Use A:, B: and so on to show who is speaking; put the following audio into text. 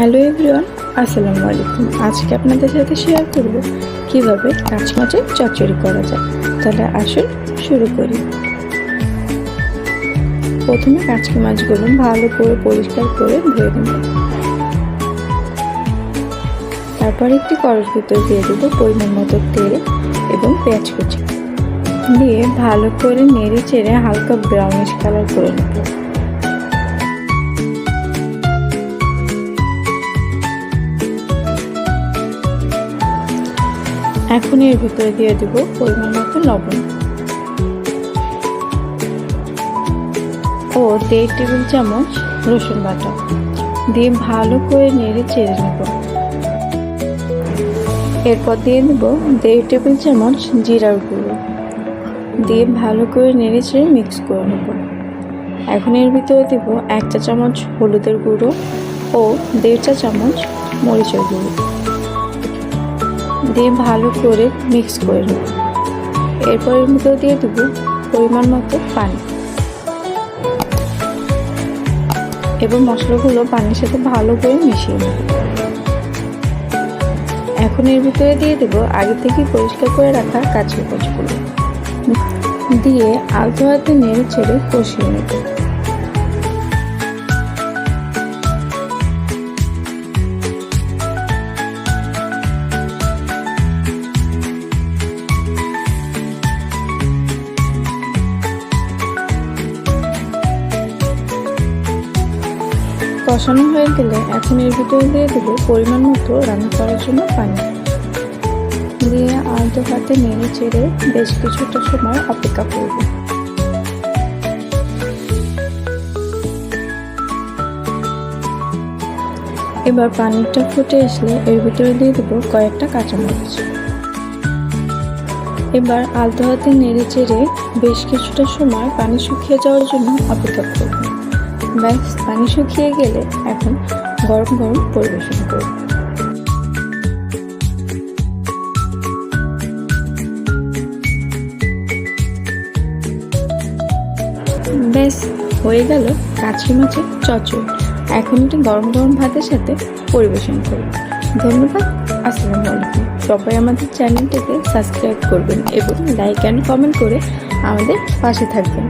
A: Hello everyone, আসসালামু আলাইকুম। আজকে আপনাদের সাথে শেয়ার করব কিভাবে কাঁচ মাছের চচ্চড়ি করা যায়। তাহলে আসুন শুরু করি। প্রথমে কাঁচকি মাছগুলো ভালো করে পরিষ্কার করে ধুয়ে নেব। তারপর একটি কড়াইয়ের ভিতর দিয়ে দেবো পরিমাণ মতো তেল এবং পেঁয়াজ কুচি দিয়ে ভালো করে নেড়ে চেড়ে হালকা ব্রাউনিশ কালার করে নেব। এখন এর ভিতরে দিয়ে দেব পরিমাণ মতো লবণ ও 1.5 টেবিল চামচ রসুন বাটা দিয়ে ভালো করে নেড়ে চেড়ে নেব। এরপর দিয়ে দেব 1.5 টেবিল চামচ জিরার গুঁড়ো দিয়ে ভালো করে নেড়ে চেড়ে মিক্স করে নেব। এখন এর ভিতরে দেব 1 চা চামচ হলুদের গুঁড়ো ও 1.5 চা চামচ মরিচের গুঁড়ো দিয়ে ভালো করে মিক্স করে নেব। এরপর এর মধ্যে দিয়ে দেবো পরিমাণ মতো পানি এবং মশলাগুলো পানির সাথে ভালো করে মিশিয়ে নেব। এখন এর ভিতরে দিয়ে দেবো আগে থেকে পরিষ্কার করে রাখা কাঁচা মাছগুলো দিয়ে আলতো হাতে নেড়ে ছেড়ে কষিয়ে নেব। কষানো হয়ে গেলে এখন এর ভিতরে দিয়ে দেবো পরিমাণ মতো রান্না করার জন্য পানি দিয়ে আলতো হাতে নেড়ে চেড়ে বেশ কিছুটা সময় অপেক্ষা করব। এবার পানিটা ফুটে আসলে এর ভিতরে দিয়ে দেবো কয়েকটা কাঁচামরিচ। এবার আলতো হাতে নেড়ে চেড়ে বেশ কিছুটা সময় পানি শুকিয়ে যাওয়ার জন্য অপেক্ষা করব। ব্যাস, পানি শুকিয়ে গেলে এখন গরম গরম পরিবেশন করব। ব্যাস, হয়ে গেল কাঁচকি মাছের চচ্চড়ি। এখন এটি গরম গরম ভাতের সাথে পরিবেশন করব। ধন্যবাদ, আসসালামু আলাইকুম। সবাই আমাদের চ্যানেলটিকে সাবস্ক্রাইব করবেন এবং লাইক অ্যান্ড কমেন্ট করে আমাদের পাশে থাকবেন।